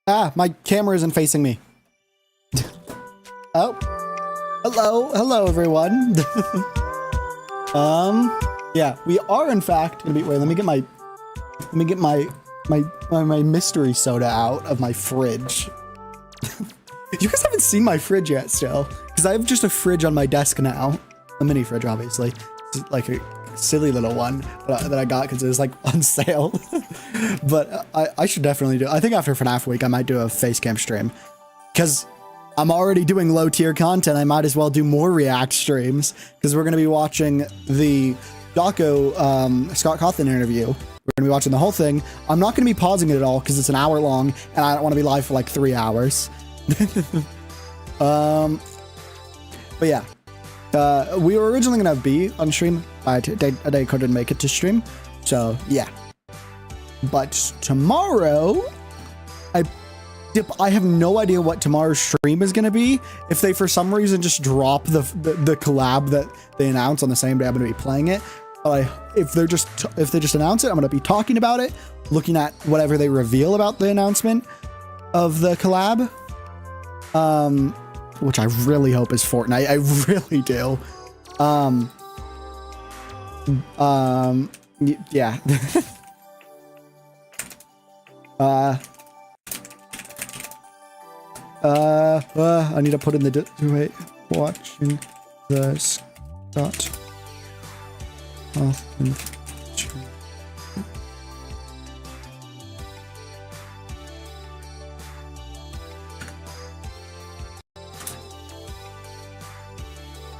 Ah, my camera isn't facing me. Oh. Hello everyone. Yeah, we are in fact gonna be, wait, let me get my mystery soda out of my fridge. You guys haven't seen my fridge yet still, because I have just a fridge on my desk now. A mini fridge, obviously. It's like a silly little one that I got because it was like on sale. But I should definitely do, I think after FNaF week I might do a face cam stream, because I'm already doing low tier content. I might as well do more react streams, because we're going to be watching the Dawko Scott Cawthon interview. We're going to be watching the whole thing. I'm not going to be pausing it at all because it's an hour long and I don't want to be live for like 3 hours. But yeah, we were originally gonna have B on stream. I couldn't make it to stream, so yeah. But tomorrow, I have no idea what tomorrow's stream is gonna be. If they for some reason just drop the collab that they announce on the same day I'm gonna be playing it. But if they just announce it, I'm gonna be talking about it, looking at whatever they reveal about the announcement of the collab. Which I really hope is Fortnite. I really do. Yeah. I need to put in the wait, watching the Scott.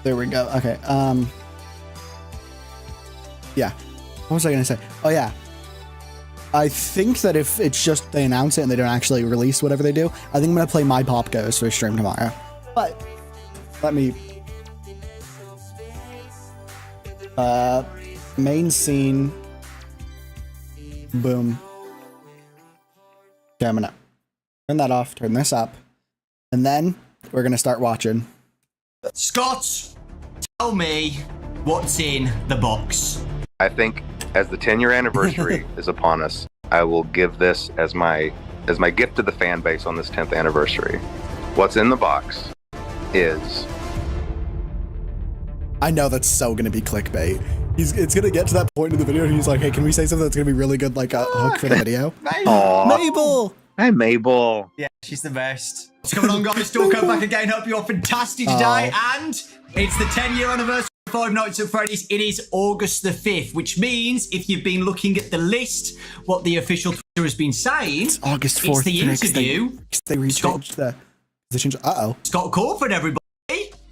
There we go. Okay. Yeah. What was I gonna say? Oh yeah. I think that if it's just they announce it and they don't actually release whatever they do, I think I'm gonna play My Pop Goes for a stream tomorrow. But let me main scene. Boom. Okay, I'm gonna Turn that off, turn this up. And then we're going to start watching. Scott, tell me what's in the box. I think as the 10-year anniversary is upon us, I will give this as my gift to the fan base on this 10th anniversary. What's in the box is... I know that's so going to be clickbait. It's going to get to that point in the video and he's like, hey, can we say something that's going to be really good, like a hook for the video? Mabel! Hi, Mabel. Yeah, she's the best. What's going on, guys? Dawko back again. Hope you're fantastic today. And it's the 10-year anniversary of Five Nights at Freddy's. It is August the 5th, which means if you've been looking at the list, what the official Twitter has been saying, it's August 4th. It's the interview. They rechanged the position. Uh-oh. Scott Cawthon, everybody.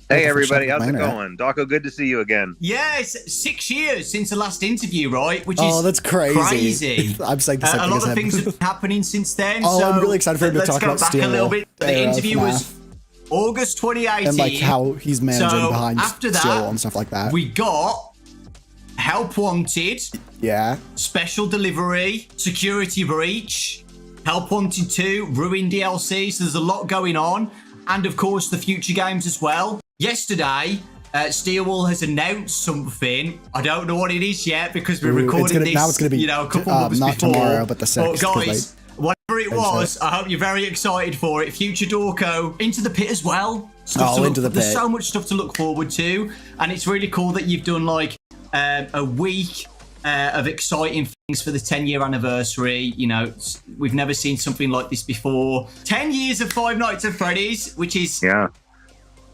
Hey, everybody. How's it going? Dawko, good to see you again. Yes, 6 years since the last interview, right? Which is that's crazy. I'm saying the same a lot of things have been happening since then. Oh, so I'm really excited for him to talk about Let's go back a little bit. The interview was August 2018. And like how he's managing behind after Steel that, and stuff like that. We got Help Wanted. Yeah. Special Delivery. Security Breach. Help Wanted 2. Ruin DLC. So there's a lot going on. And of course, the future games as well. Yesterday, Steelwall has announced something. I don't know what it is yet because we're recording this. Now it's going to be, a couple months not before. Tomorrow, but the 6th. But guys, whatever it was, I hope you're very excited for it. Future Dawko, Into the Pit as well. Into the Pit. There's so much stuff to look forward to, and it's really cool that you've done like a week of exciting things for the 10-year anniversary. You know, we've never seen something like this before. 10 years of Five Nights at Freddy's, which is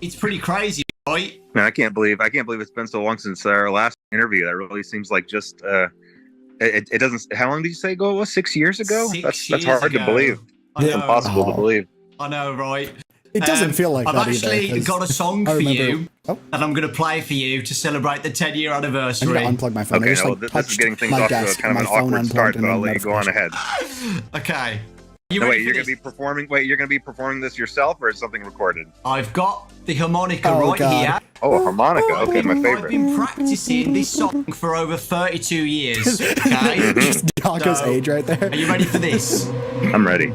it's pretty crazy, right? Man, I can't believe it's been so long since our last interview. That really seems like just it doesn't. How long did you say ago it was? 6 years ago? That's hard to believe. It's impossible to believe. I know, right? It doesn't feel like I've that actually either, got a song for you that I'm going to play for you to celebrate the 10-year anniversary. I'm going to unplug my phone. Okay, this is getting things off to a kind of an awkward start, but I'll let you go on ahead. Okay. Wait, you're going to be performing. Wait, you're going to be performing this yourself, or is something recorded? I've got the harmonica here. Oh, a harmonica. Okay, my favorite. I've been practicing this song for over 32 years. Okay. Just Dawko's age right there. Are you ready for this? I'm ready.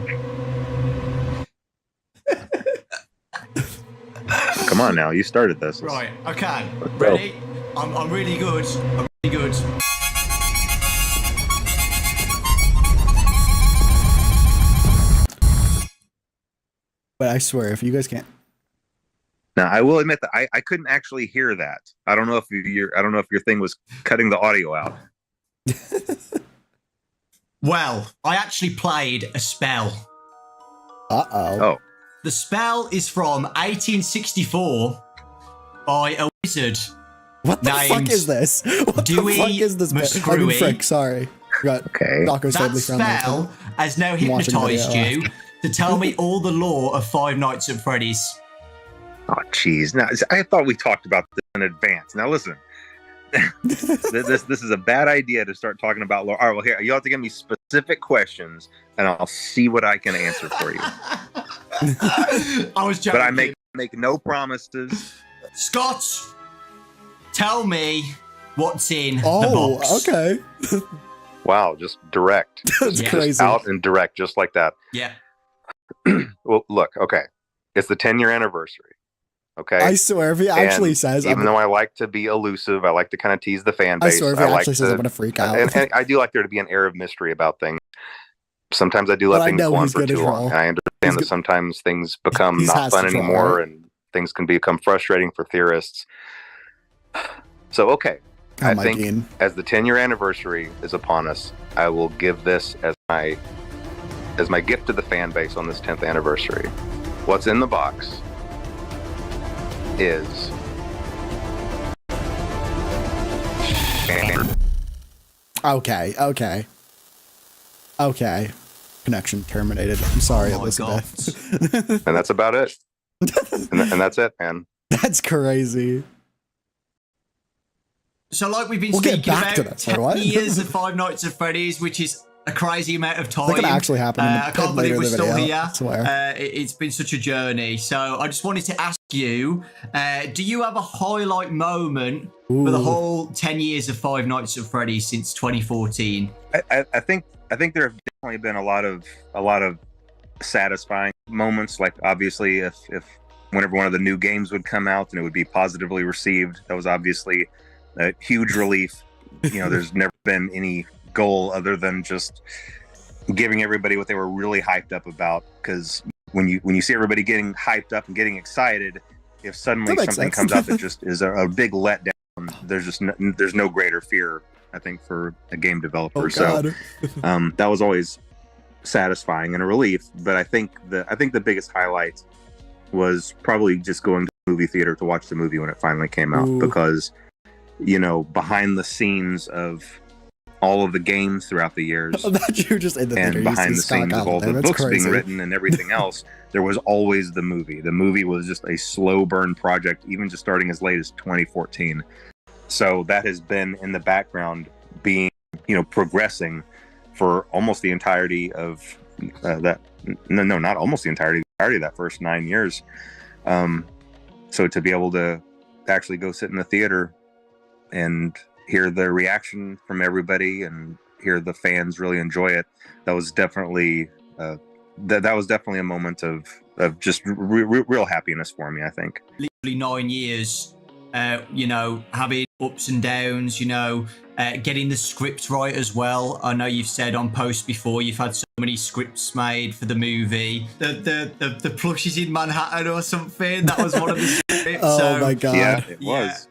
Come on now, you started this. Right. Okay. Ready? I'm really good. I'm really good. But I swear, if you guys can't. Now, I will admit that I couldn't actually hear that. I don't know if your thing was cutting the audio out. Well, I actually played a spell. Oh. The spell is from 1864 by a wizard. What the fuck is this? What the fuck is this? I mean, frick, sorry. Okay. That spell has now hypnotized you to tell me all the lore of Five Nights at Freddy's. Oh, jeez. Now, I thought we talked about this in advance. Now, listen. this is a bad idea to start talking about lore. All right, well, here, you'll have to give me specific questions, and I'll see what I can answer for you. I was joking. But I make no promises. Scott, tell me what's in the box. Oh, okay. Wow, just direct. That's crazy. Out and direct, just like that. Yeah. Well, look, okay. It's the 10-year anniversary. Okay. I swear, if he actually says, even though I like to be elusive, I like to kind of tease the fan base. I swear, if he actually says, I'm gonna freak out. And I do like there to be an air of mystery about things. Sometimes I do let things go on for too long. And I understand that sometimes things become not fun anymore, and things can become frustrating for theorists. So, okay. I think as the 10-year anniversary is upon us, I will give this as my gift to the fan base on this 10th anniversary. What's in the box is Okay. Connection terminated. I'm sorry, Elizabeth. And that's about it. and that's it, man. That's crazy. So like we've been speaking about 10 years of Five Nights at Freddy's, which is a crazy amount of time. That could actually happen. I can't believe we're still here. I swear. It's been such a journey. So I just wanted to ask you, do you have a highlight moment for the whole 10 years of Five Nights at Freddy's since 2014? I think there have definitely been a lot of satisfying moments. Like obviously, if whenever one of the new games would come out and it would be positively received, that was obviously a huge relief. You know, there's never been any goal other than just giving everybody what they were really hyped up about. Because when you see everybody getting hyped up and getting excited, if suddenly something comes out that just is a big letdown, there's no greater fear, I think, for a game developer. So that was always satisfying and a relief. But I think the biggest highlight was probably just going to the movie theater to watch the movie when it finally came out. Ooh. Because, you know, behind the scenes of all of the games throughout the years, you just and behind the scenes of all the books being written and everything else, there was always the movie. The movie was just a slow burn project, even just starting as late as 2014. So that has been in the background, being, you know, progressing for almost the entirety of that. No, not almost the entirety of that first 9 years. So to be able to actually go sit in the theater and hear the reaction from everybody and hear the fans really enjoy it, that was definitely that was definitely a moment of just real happiness for me, I think. Literally 9 years, you know, having ups and downs, you know, getting the script right as well. I know you've said on posts before you've had so many scripts made for the movie. The plushies in Manhattan or something, that was one of the scripts. Oh my god. Yeah, it was.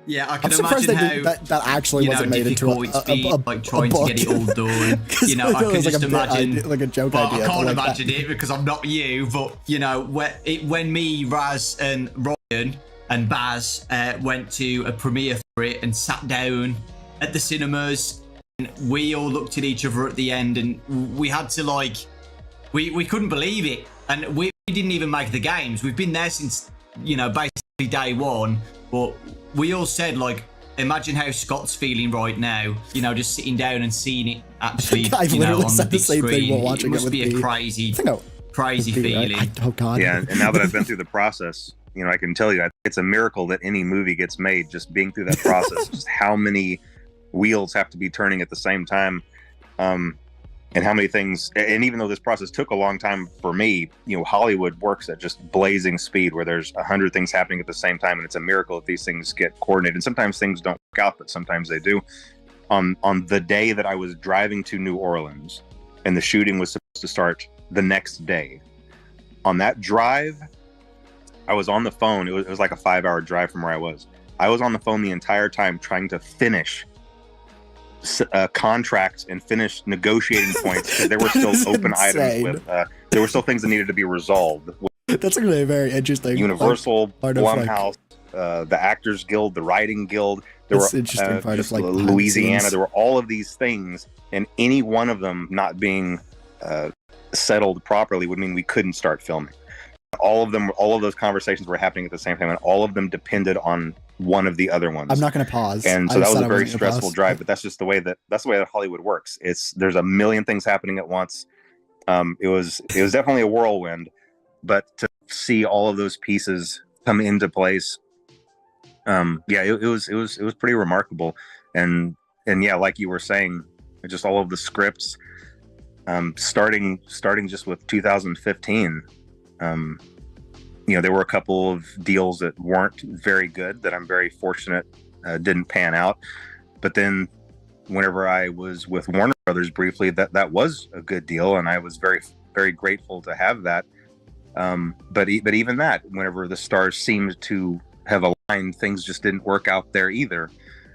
Yeah, I can I'm surprised imagine that actually wasn't made into a like trying to get it all done. You know, I can just imagine like a joke idea. I can't imagine it because I'm not you. But you know, when me, Raz, and Ryan and Baz went to a premiere for it and sat down at the cinemas, and we all looked at each other at the end, and we had to we couldn't believe it, and we didn't even make the games. We've been there since, you know, basically day one, but we all said, like, imagine how Scott's feeling right now, you know, just sitting down and seeing it actually, you know, on the big screen. It must be a crazy feeling. Right? Oh god. Yeah, and now that I've been through the process, you know, I can tell you, it's a miracle that any movie gets made, just being through that process. Just how many wheels have to be turning at the same time, and how many things. And even though this process took a long time for me, you know, Hollywood works at just blazing speed, where there's 100 things happening at the same time, and it's a miracle if these things get coordinated. And sometimes things don't work out, but sometimes they do. On the day that I was driving to New Orleans, and the shooting was supposed to start the next day, on that drive, I was on the phone. It was like a 5-hour drive from where I was. I was on the phone the entire time trying to finish contracts and finish negotiating points, because there were still open items with there were still things that needed to be resolved. That's actually a very interesting Universal, Blumhouse, the Actors Guild, the Writing Guild. There were interesting part of, like, Louisiana. There were all of these things, and any one of them not being settled properly would mean we couldn't start filming. All of those conversations were happening at the same time, and all of them depended on one of the other ones. I'm not going to pause. And so that was a very stressful drive, but that's just the way that Hollywood works. There's a million things happening at once. It was definitely a whirlwind, but to see all of those pieces come into place, it was pretty remarkable. And yeah, like you were saying, just all of the scripts, starting just with 2015. You know, there were a couple of deals that weren't very good that I'm very fortunate didn't pan out. But then whenever I was with Warner Brothers briefly, that was a good deal, and I was very, very grateful to have that. But even that, whenever the stars seemed to have aligned, things just didn't work out there either.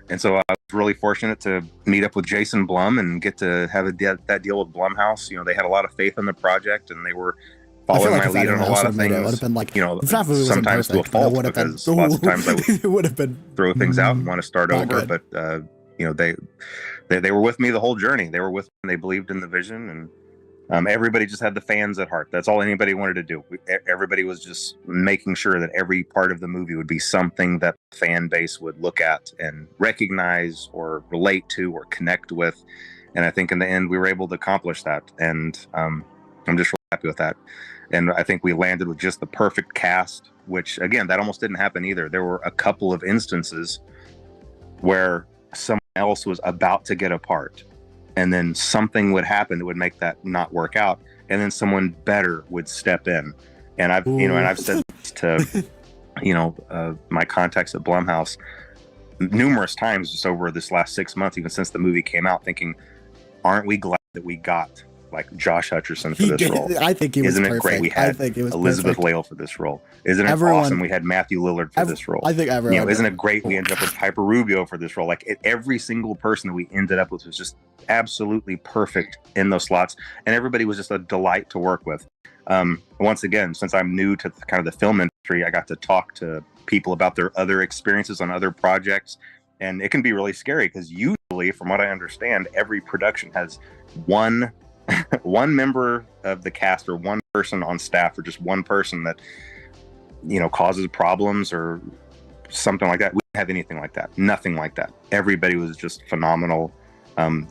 And so I was really fortunate to meet up with Jason Blum and get to have that deal with Blumhouse. You know, they had a lot of faith in the project, and they were following my lead on a lot of things. It would have been like, you know, sometimes to a fault, because lots of times I would throw things out and want to start over. But you know, they were with me the whole journey. They were with me, and they believed in the vision, and everybody just had the fans at heart. That's all anybody wanted to do. Everybody was just making sure that every part of the movie would be something that the fan base would look at and recognize or relate to or connect with. And I think in the end, we were able to accomplish that. And I'm just really happy with that. And I think we landed with just the perfect cast, which, again, that almost didn't happen either. There were a couple of instances where someone else was about to get a part, and then something would happen that would make that not work out, and then someone better would step in. And I've said this to my contacts at Blumhouse numerous times just over this last 6 months, even since the movie came out, thinking, aren't we glad that we got like Josh Hutcherson for this role? I think he was Isn't perfect. it great we had Elizabeth Whale for this role? Isn't it awesome we had Matthew Lillard for this role? I think everyone. Isn't it great we ended up with Piper Rubio for this role? Like every single person that we ended up with was just absolutely perfect in those slots, and everybody was just a delight to work with. Once again, since I'm new to kind of the film industry, I got to talk to people about their other experiences on other projects, and it can be really scary because usually, from what I understand, every production has one member of the cast or one person on staff or just one person that causes problems or something like that. We didn't have anything like that. Nothing like that. Everybody was just phenomenal.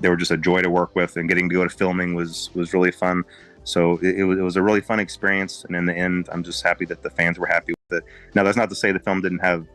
They were just a joy to work with, and getting to go to filming was really fun. So it was a really fun experience, and in the end, I'm just happy that the fans were happy with it. Now, that's not to say the film didn't have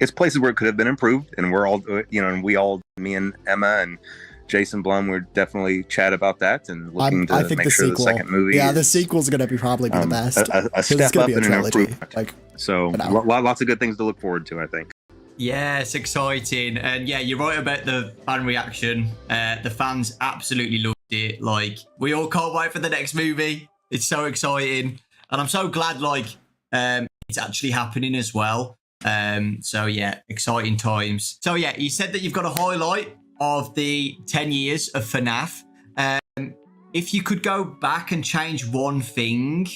it's places where it could have been improved, and we're all me and Emma and Jason Blum, we're definitely chat about that and looking to make sure the second movie. Yeah, the sequel's gonna be probably the best. A step up and an improvement. So lots of good things to look forward to, I think. Yeah, it's exciting, and yeah, you're right about the fan reaction. The fans absolutely loved it. Like, we all can't wait for the next movie. It's so exciting, and I'm so glad it's actually happening as well. So yeah, exciting times. So yeah, you said that you've got a highlight of the 10 years of FNaF. If you could go back and change one thing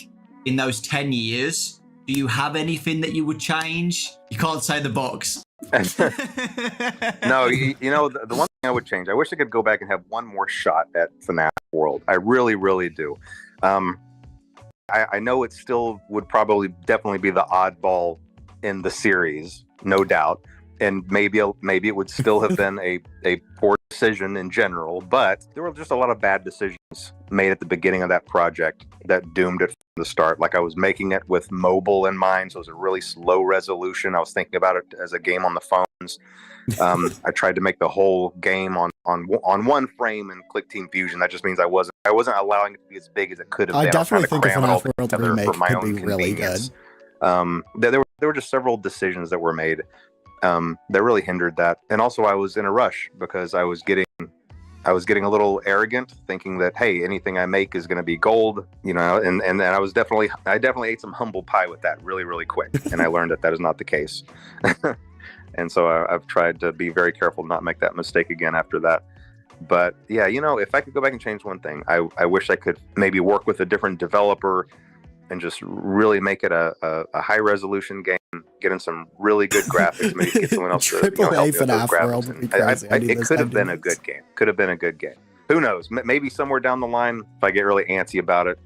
in those 10 years, do you have anything that you would change? You can't say the box. No, the one thing I would change, I wish I could go back and have one more shot at FNaF World. I really, really do. I know it still would definitely be the oddball in the series, no doubt. And maybe it would still have been a poor decision in general, but there were just a lot of bad decisions made at the beginning of that project that doomed it from the start. Like, I was making it with mobile in mind, so it was a really slow resolution. I was thinking about it as a game on the phones. I tried to make the whole game on one frame and click Team Fusion. That just means I wasn't allowing it to be as big as it could have been. I definitely think a FNaF World remake could be really good. There were just several decisions that were made that really hindered that. And also, I was in a rush because I was getting a little arrogant, thinking that, hey, anything I make is going to be gold, and I definitely ate some humble pie with that really, really quick. And I learned that is not the case. And so I've tried to be very careful to not make that mistake again after that. But yeah, if I could go back and change one thing, I wish I could maybe work with a different developer and just really make it a high resolution game, get in some really good graphics, maybe get someone else to help with those graphics. It could have been a good game. Could have been a good game. Who knows? Maybe somewhere down the line, if I get really antsy about it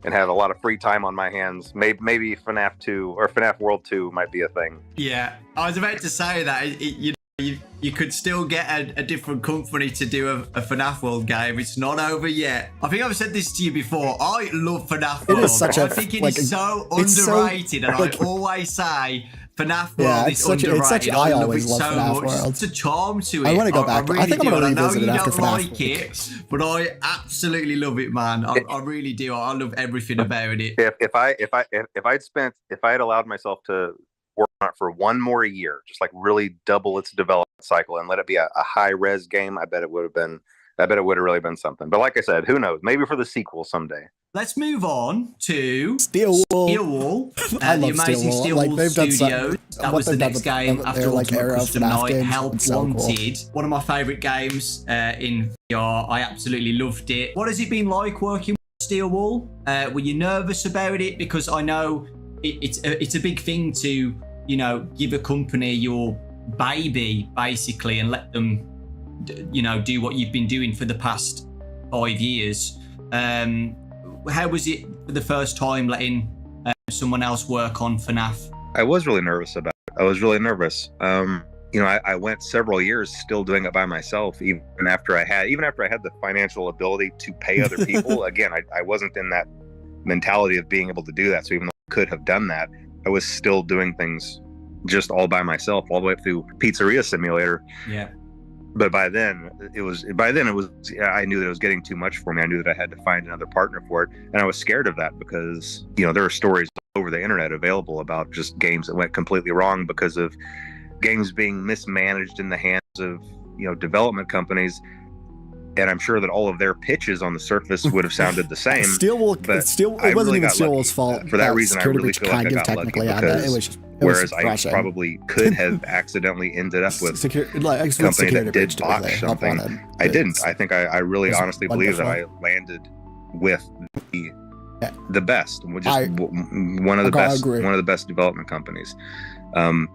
and have a lot of free time on my hands, maybe FNaF 2 or FNaF World 2 might be a thing. Yeah, I was about to say that. You could still get a different company to do a FNaF World game. It's not over yet. I think I've said this to you before. I love FNaF World. I think it is so underrated, and I always say FNaF World is underrated. I always love FNaF World. World. It's a charm to it. I want to go back. I think I'm going to revisit it after FNaF. I know you don't like it, but I absolutely love it, man. I really do. I love everything about it. If I had allowed myself to work on it for one more year, just like really double its development cycle and let it be a high res game, I bet it would have really been something. But like I said, who knows? Maybe for the sequel someday. Let's move on to Steel Wall. I love the amazing Steel Wall Studios. That was the next game after Ultimate Custom Night. Help Wanted. One of my favourite games in VR. I absolutely loved it. What has it been like working with Steel Wall? Were you nervous about it? Because I know it's a big thing to, give a company your baby, basically, and let them, do what you've been doing for the past 5 years. How was it for the first time letting someone else work on FNaF? I was really nervous about it. I was really nervous. I went several years still doing it by myself, even after I had the financial ability to pay other people. Again, I wasn't in that mentality of being able to do that. So even though I could have done that, I was still doing things just all by myself, all the way through Pizzeria Simulator. Yeah. But by then it was I knew that it was getting too much for me. I knew that I had to find another partner for it, and I was scared of that because there are stories all over the internet available about just games that went completely wrong because of games being mismanaged in the hands of development companies. And I'm sure that all of their pitches on the surface would have sounded the same. It wasn't even Steel's fault. For that reason, I really feel like I got lucky because whereas I probably could have accidentally ended up with a company that did botch something. I didn't. I think I really honestly believe that I landed with the best, one of the best development companies.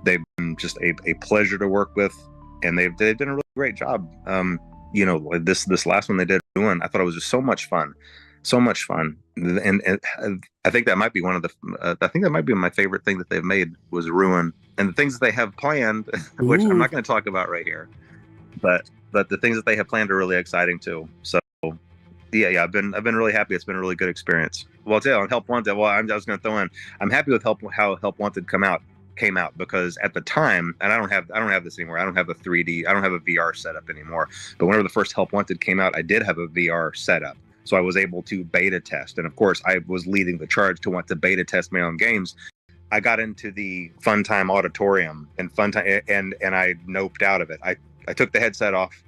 They've been just a pleasure to work with, and they've done a really great job. This last one they did, I thought it was just so much fun, and I think that might be my favorite thing that they've made was Ruin, and the things that they have planned, which I'm not going to talk about right here, but the things that they have planned are really exciting too. So yeah, I've been really happy. It's been a really good experience. Well, I'll tell you on Help Wanted. Well, I was going to throw in, I'm happy with how Help Wanted came out because at the time, and I don't have this anymore. I don't have a VR setup anymore. But whenever the first Help Wanted came out, I did have a VR setup. So I was able to beta test. And of course, I was leading the charge to want to beta test my own games. I got into the Funtime Auditorium and I noped out of it. I took the headset off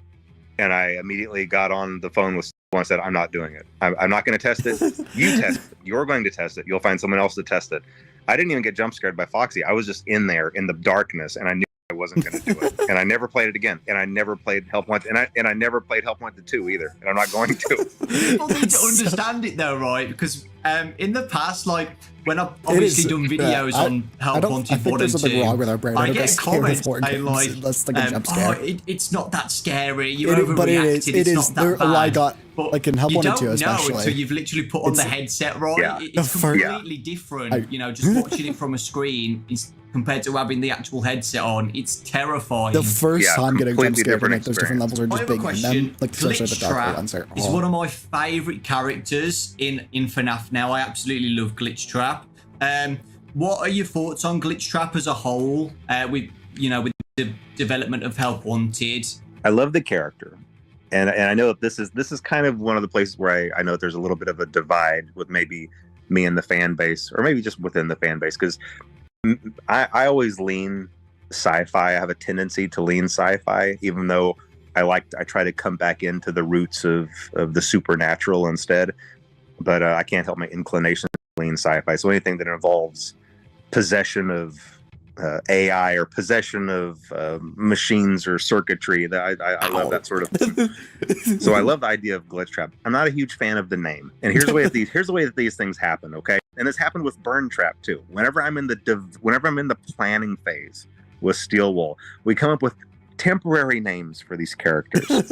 and I immediately got on the phone with someone and said, I'm not doing it. I'm not going to test it. You test it. You're going to test it. You'll find someone else to test it. I didn't even get jump scared by Foxy. I was just in there in the darkness, and I knew I wasn't going to do it. And I never played it again. And I never played Help Wanted, and I never played Help Wanted 2 either. And I'm not going to. People need to understand it though, right? Because in the past, like when I've obviously done videos on Help Wanted 1 and 2, wrong with our brain. I get comments saying like, it's not that scary. You're overreacting. It's not that bad. I got like in Help Wanted 2 especially. You don't know until you've literally put on the headset, right? It's completely different. Just watching it from a screen compared to having the actual headset on, it's terrifying. The first time getting jump scared and those different levels are just big in them. Like especially the darker ones are. Is one of my favourite characters in FNaF now. I absolutely love Glitch Trap. What are your thoughts on Glitch Trap as a whole? With the development of Help Wanted. I love the character. And I know that this is kind of one of the places where I know that there's a little bit of a divide with maybe me and the fan base, or maybe just within the fan base, because I always lean sci-fi. I have a tendency to lean sci-fi, even though I try to come back into the roots of the supernatural instead. But I can't help my inclination to lean sci-fi. So anything that involves possession of AI or possession of machines or circuitry, that I love that sort of thing. So I love the idea of Glitch Trap. I'm not a huge fan of the name, and here's the way that these things happen. Okay, and this happened with Burn Trap too. Whenever I'm in the planning phase with Steel Wool, we come up with temporary names for these characters.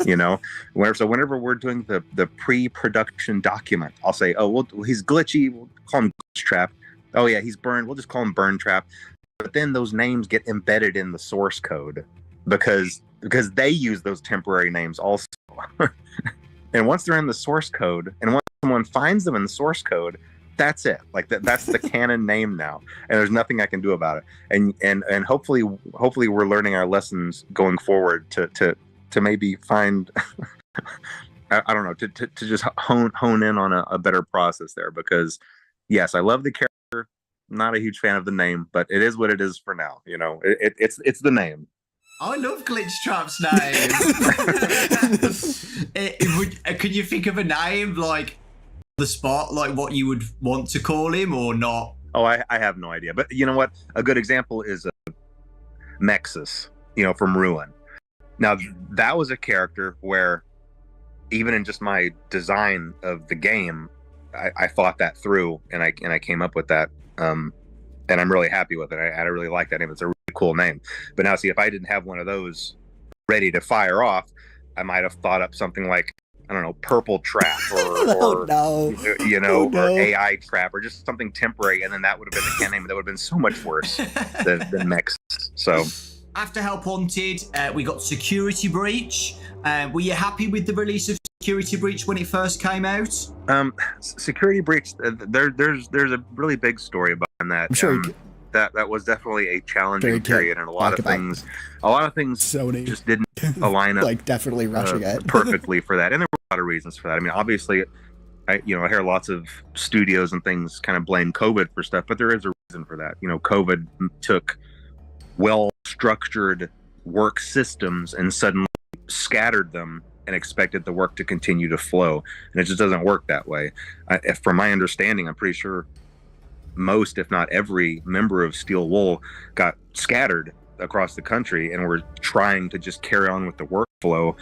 Whenever we're doing the pre-production document, I'll say, oh, well, he's glitchy. We'll call him Glitch Trap. Oh yeah, he's burned. We'll just call him Burn Trap. But then those names get embedded in the source code because they use those temporary names also. And once they're in the source code, and once someone finds them in the source code, that's it. Like that's the canon name now, and there's nothing I can do about it. And hopefully we're learning our lessons going forward to maybe find I don't know, to just hone in on a better process there, because yes, I love the character. Not a huge fan of the name, but it is what it is for now. It's the name. I love Glitch Trap's name. Can you think of a name like the spot, like what you would want to call him or not? Oh, I have no idea. But you know what? A good example is Mexus, from Ruin. Now that was a character where even in just my design of the game, I thought that through and I came up with that. And I'm really happy with it. I really like that name. It's a really cool name. But now, see, if I didn't have one of those ready to fire off, I might have thought up something like, I don't know, Purple Trap or AI Trap or just something temporary, and then that would have been the can name. That would have been so much worse than Mex. So after Help Wanted, we got Security Breach. Were you happy with the release of Security Breach when it first came out? Security Breach, there's a really big story behind that. I'm sure that was definitely a challenging period, and a lot of things Sony just didn't align up like definitely rushing it perfectly for that, and there were a lot of reasons for that. I mean, obviously, I hear lots of studios and things kind of blame COVID for stuff, but there is a reason for that. COVID took well-structured work systems and suddenly scattered them and expected the work to continue to flow, and it just doesn't work that way. From my understanding, I'm pretty sure most, if not every, member of Steel Wool got scattered across the country and were trying to just carry on with the workflow,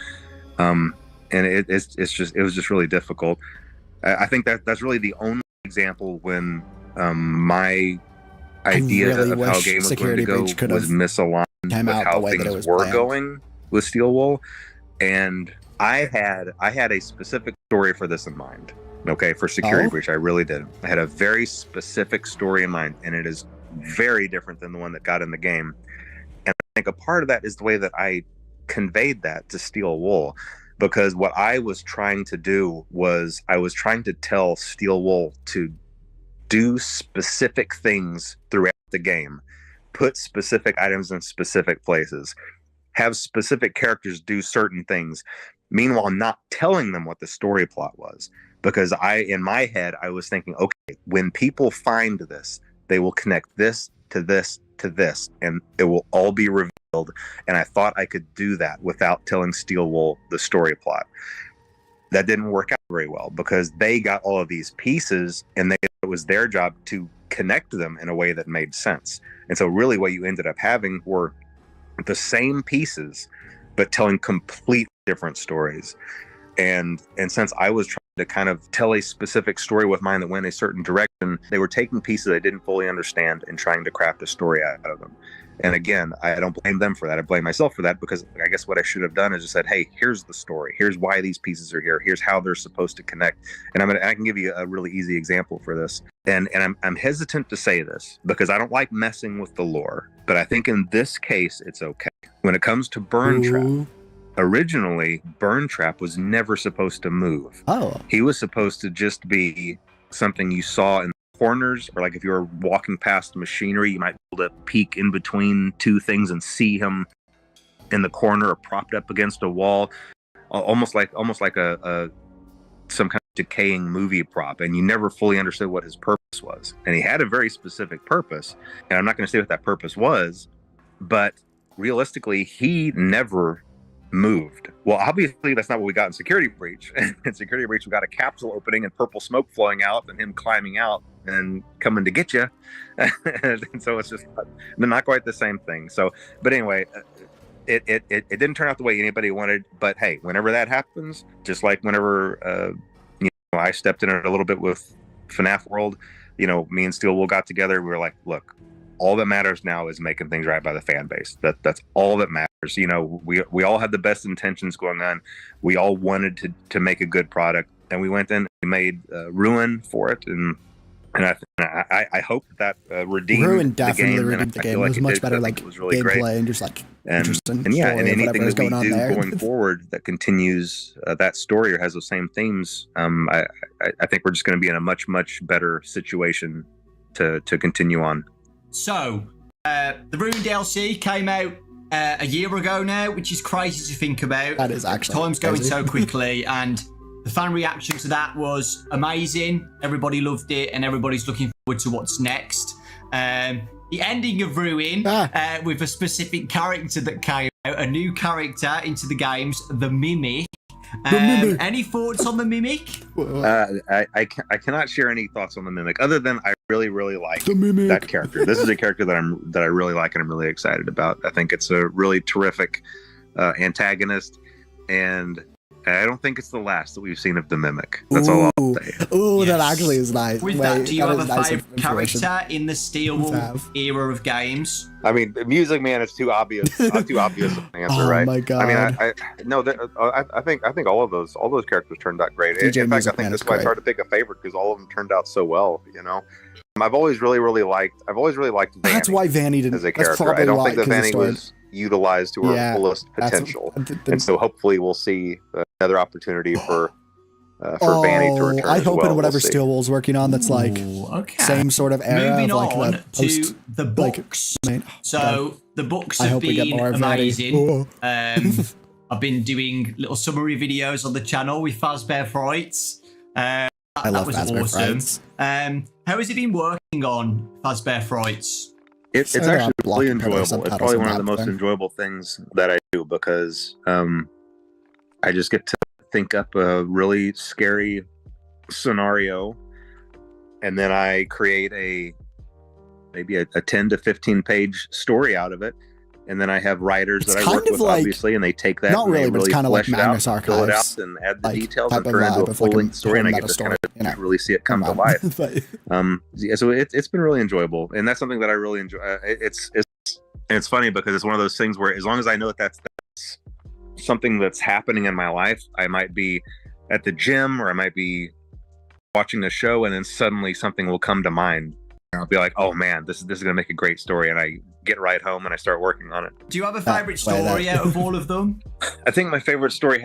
and it was just really difficult. I think that's really the only example when my idea of how a game was going to go was misaligned with how things were going with Steel Wool, and I had a specific story for this in mind. Okay, for Security Breach, I really did. I had a very specific story in mind, and it is very different than the one that got in the game. And I think a part of that is the way that I conveyed that to Steel Wool, because what I was trying to do was I was trying to tell Steel Wool to do specific things throughout the game, put specific items in specific places, have specific characters do certain things, meanwhile not telling them what the story plot was. Because in my head, I was thinking, okay, when people find this, they will connect this to this to this, and it will all be revealed. And I thought I could do that without telling Steel Wool the story plot. That didn't work out very well, because they got all of these pieces, and it was their job to connect them in a way that made sense. And so really what you ended up having were the same pieces, but telling complete different stories. And since I was trying to kind of tell a specific story with mine that went a certain direction, they were taking pieces I didn't fully understand and trying to craft a story out of them. And again, I don't blame them for that. I blame myself for that, because I guess what I should have done is just said, hey, here's the story. Here's why these pieces are here. Here's how they're supposed to connect. And I can give you a really easy example for this. And I'm hesitant to say this because I don't like messing with the lore, but I think in this case, it's okay. When it comes to Burn Trap, originally, Burn Trap was never supposed to move. He was supposed to just be something you saw in the corners, or like if you were walking past machinery, you might be able to peek in between two things and see him in the corner or propped up against a wall, almost like a some kind of decaying movie prop, and you never fully understood what his purpose was. And he had a very specific purpose, and I'm not going to say what that purpose was, but realistically, he never moved. Well, obviously that's not what we got in Security Breach. In Security Breach, we got a capsule opening and purple smoke flowing out and him climbing out and coming to get you. And so it's just not quite the same thing. So, but anyway, it didn't turn out the way anybody wanted. But hey, whenever that happens, just like whenever I stepped in it a little bit with FNaF World, me and Steel Wool got together. We were like, look, all that matters now is making things right by the fan base. That's all that matters. We all had the best intentions going on. We all wanted to make a good product, and we went in and we made Ruin for it, and I hope that redeemed Ruin definitely the game. redeemed the game. It was much better, like, it was really gameplay great. And just like And anything that we do going forward that continues that story or has those same themes, I think we're just going to be in a much better situation to continue on. So, the Ruin DLC came out a year ago now, which is crazy to think about. That is actually time's crazy. going so quickly, and the fan reaction to that was amazing. Everybody loved it, and everybody's looking forward to what's next. The ending of Ruin with a specific character that came out, a new character into the games, the Mimic. Any thoughts on the Mimic? I cannot share any thoughts on the Mimic, other than I really like that character. This is a character that I really like and I'm really excited about. I think it's a really terrific antagonist, and I don't think it's the last that we've seen of the Mimic. That's all I'll say. Ooh, yes. That actually is nice. With that, do you have a favorite character in the Steel Wool era of games? I mean, Music Man is too obvious. Too obvious an answer, right? Oh my god! I mean, I think all those characters turned out great. In fact, I think that's why it's hard to pick a favorite, because all of them turned out so well. I've always really liked Vanny. That's why Vanny didn't. As a character, I don't think that Vanny was utilized to her fullest potential, and so hopefully we'll see another opportunity for for Vanny to return. I hope well. in whatever Steel Wool's working on that's like same sort of era. Moving of like on the post, to the books. Like, so the books I have hope we get been more of Vanny. amazing. I've been doing little summary videos on the channel with Fazbear Frights. I love that was Fazbear awesome. Frights. How has it been working on Fazbear Frights? It's actually really enjoyable. It's probably one of the most enjoyable things that I do because I just get to think up a really scary scenario, and then I create maybe a 10 to 15 page story out of it. And then I have writers that I work with, obviously, and they take that and they really flesh it out, fill it out, and add the details, and turn it into a full-length story, and I get to kind of really see it come to life. So it's been really enjoyable, and that's something that I really enjoy. It's funny because it's one of those things where as long as I know that that's something that's happening in my life, I might be at the gym or I might be watching a show, and then suddenly something will come to mind. I'll be like, oh man, this is going to make a great story. And I get right home and I start working on it. Do you have a favorite story out of all of them? I think my favorite story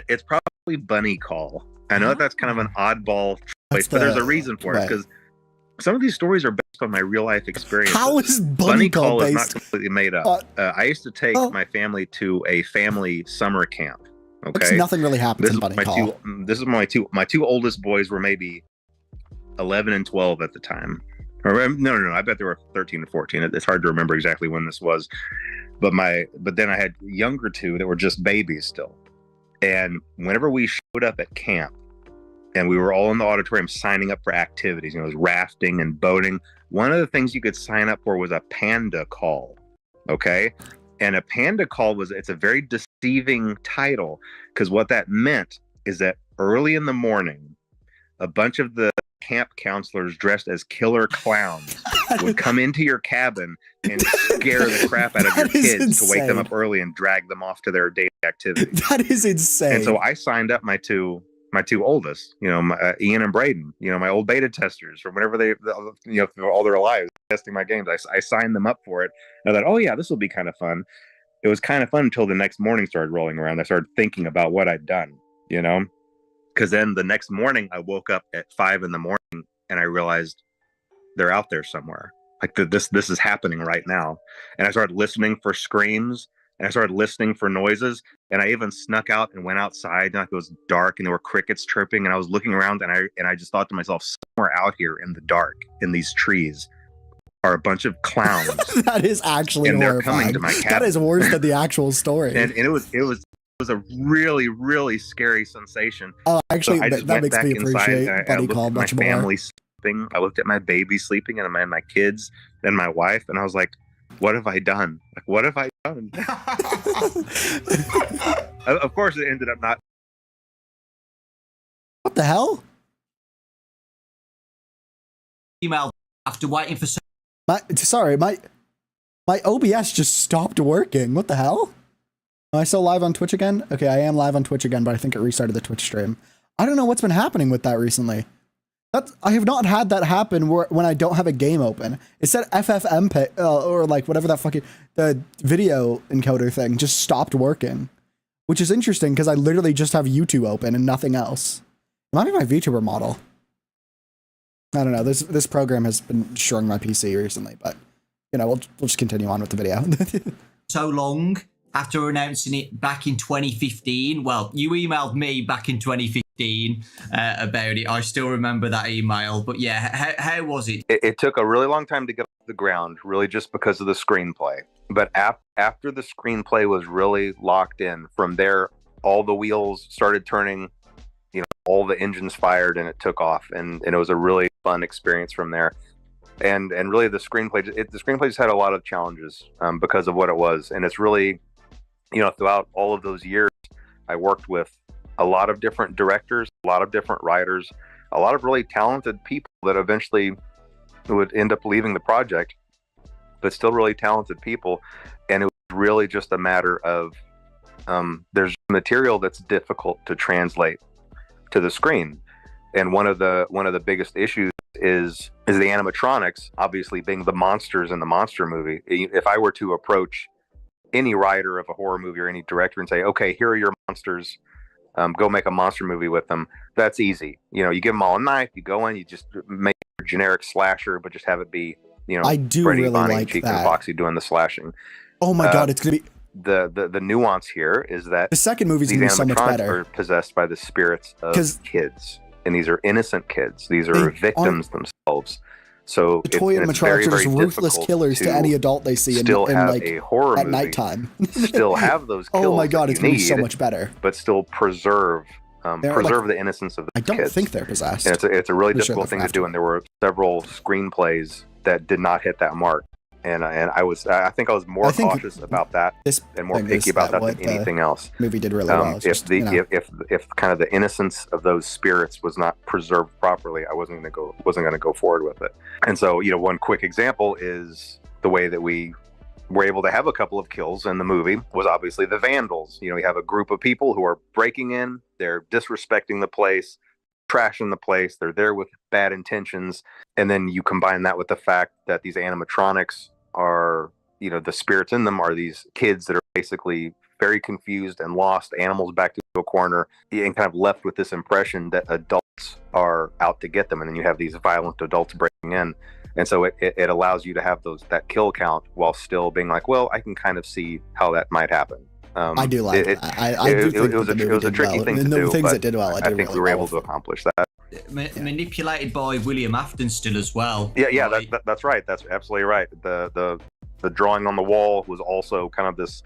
it's probably Bunny Call. I know that's kind of an oddball choice, but there's a reason for it, because some of these stories are based on my real life experience. How is Bunny Call is not completely made up. I used to take my family to a family summer camp. Okay, nothing really happens in Bunny Call. This is my two oldest boys were maybe 11 and 12 at the time. Or no, I bet they were 13 and 14. It's hard to remember exactly when this was, but then I had younger two that were just babies still. And whenever we showed up at camp and we were all in the auditorium signing up for activities, it was rafting and boating. One of the things you could sign up for was a panda call. Okay. And a panda call it's a very deceiving title, because what that meant is that early in the morning, a bunch of the camp counselors dressed as killer clowns would come into your cabin and scare the crap out of your kids to wake them up early and drag them off to their daily activities. That is insane. And so I signed up my two oldest, Ian and Braden, my old beta testers from whenever they, all their lives testing my games. I signed them up for it. And I thought, oh yeah, this will be kind of fun. It was kind of fun until the next morning started rolling around. I started thinking about what I'd done, because then the next morning I woke up at 5 a.m. and I realized they're out there somewhere. Like this is happening right now. And I started listening for screams, and I started listening for noises. And I even snuck out and went outside. And it was dark and there were crickets chirping. And I was looking around and I just thought to myself, somewhere out here in the dark in these trees are a bunch of clowns. That is actually and horrifying. They're coming to my cabin. That is worse than the actual story. And it was a really, really scary sensation. Oh, actually, so that makes me appreciate Bunny Call much more. My family sleeping. I looked at my baby sleeping, and my kids, and my wife, and I was like, "What have I done? Like, what have I done?" Of course, it ended up not. What the hell? Email after waiting for. My OBS just stopped working. What the hell? Am I still live on Twitch again? Okay, I am live on Twitch again, but I think it restarted the Twitch stream. I don't know what's been happening with that recently. I have not had that happen when I don't have a game open. It said FFmpeg, or like whatever that the video encoder thing just stopped working, which is interesting because I literally just have YouTube open and nothing else. It might be my VTuber model. I don't know. This program has been destroying my PC recently, but we'll just continue on with the video. So long. After announcing it back in 2015, well, you emailed me back in 2015 about it. I still remember that email. But yeah, how was it? It took a really long time to get off the ground, really just because of the screenplay. But after the screenplay was really locked in, from there, all the wheels started turning, all the engines fired, and it took off. And it was a really fun experience from there. And really the screenplay just had a lot of challenges because of what it was. And it's really... throughout all of those years, I worked with a lot of different directors, a lot of different writers, a lot of really talented people that eventually would end up leaving the project, but still really talented people. And it was really just a matter of there's material that's difficult to translate to the screen. And one of the biggest issues is the animatronics, obviously being the monsters in the monster movie. If I were to approach any writer of a horror movie or any director and say, okay, here are your monsters, go make a monster movie with them. That's easy. You know, you give them all a knife, you go in, you just make a generic slasher, but just have it be, you know, I do Freddy, really Bonnie, like Chica, that. and Foxy doing the slashing. Oh my god, it's gonna be the nuance here is that the second movie's these gonna be so much animatronics better. are possessed by the spirits of kids, and these are innocent kids. These are victims themselves. So the toy animatronics are just ruthless killers to any adult they see still in have like a horror at movie, nighttime. still have those kills. Oh my god, it's gonna be so need, much better. But still preserve like, the innocence of the kids. I don't think they're possessed. And it's a really difficult sure thing to do, and there were several screenplays that did not hit that mark. And I think I was more cautious about that and more picky about that than anything else. Movie did really well. If kind of the innocence of those spirits was not preserved properly, I wasn't gonna go forward with it. And so, you know, one quick example is the way that we were able to have a couple of kills in the movie was obviously the vandals. You know, you have a group of people who are breaking in, they're disrespecting the place, trashing the place, they're there with bad intentions, and then you combine that with the fact that these animatronics are, you know, the spirits in them are these kids that are basically very confused and lost, animals backed into a corner, and kind of left with this impression that adults are out to get them, and then you have these violent adults breaking in. And so it allows you to have that kill count while still being like, well, I can kind of see how that might happen. I do like it. It was a tricky thing to do, things but that did well, I think we were able to accomplish that. Manipulated by William Afton still as well. Yeah, that's right. That's absolutely right. The drawing on the wall was also kind of this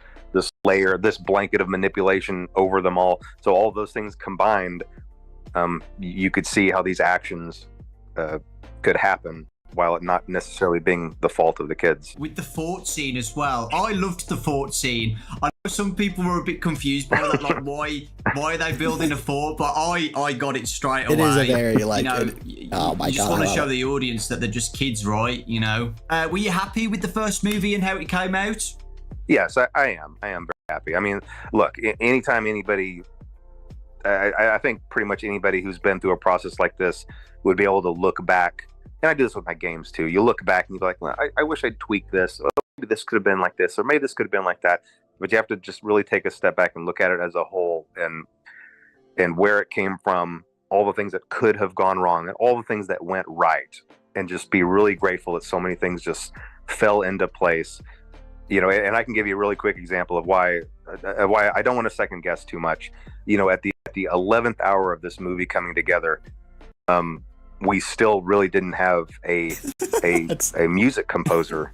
layer, this blanket of manipulation over them all. So all of those things combined, you could see how these actions could happen, while it not necessarily being the fault of the kids. With the fort scene as well, I loved the fort scene. I know some people were a bit confused by that, like why are they building a fort? But I got it straight away. It is a very like, you know, oh my god! You just want to show the audience that they're just kids, right? You know. Were you happy with the first movie and how it came out? Yes, I am. I am very happy. I mean, look, anytime anybody, I think pretty much anybody who's been through a process like this would be able to look back. And I do this with my games too. You look back and you're like, well, I wish I'd tweaked this. Or maybe this could have been like this, or maybe this could have been like that. But you have to just really take a step back and look at it as a whole, and where it came from, all the things that could have gone wrong, and all the things that went right, and just be really grateful that so many things just fell into place. You know, and I can give you a really quick example of why I don't want to second guess too much. You know, at the 11th hour of this movie coming together, we still really didn't have a music composer,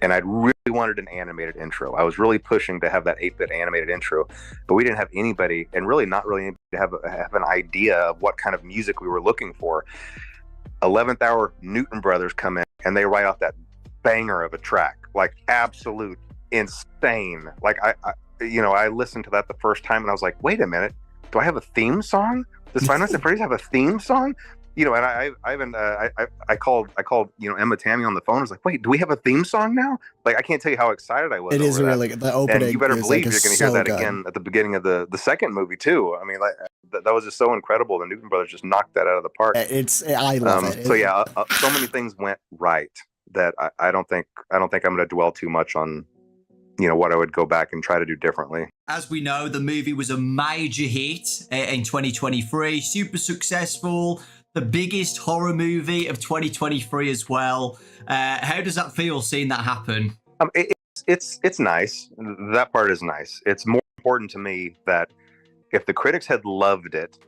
and I'd really wanted an animated intro. I was really pushing to have that 8-bit animated intro, but we didn't have anybody, and really not really anybody to have an idea of what kind of music we were looking for. 11th hour, Newton Brothers come in, and they write off that banger of a track, like absolute insane. Like I listened to that the first time, and I was like, wait a minute, do I have a theme song? Does Final Fantasy Freddy's have a theme song? You know, and I called you know, Emma Tammy on the phone. I was like, wait, do we have a theme song now? Like, I can't tell you how excited I was. It is really that. The opening. And you better believe you're going to hear that good. again at the beginning of the second movie too. I mean, like that was just so incredible. The Newton Brothers just knocked that out of the park. I love it. So yeah, so many things went right that I don't think I'm going to dwell too much on, you know, what I would go back and try to do differently. As we know, the movie was a major hit in 2023, super successful. The biggest horror movie of 2023 as well. How does that feel, seeing that happen? It's nice. That part is nice. It's more important to me that if the critics had loved it,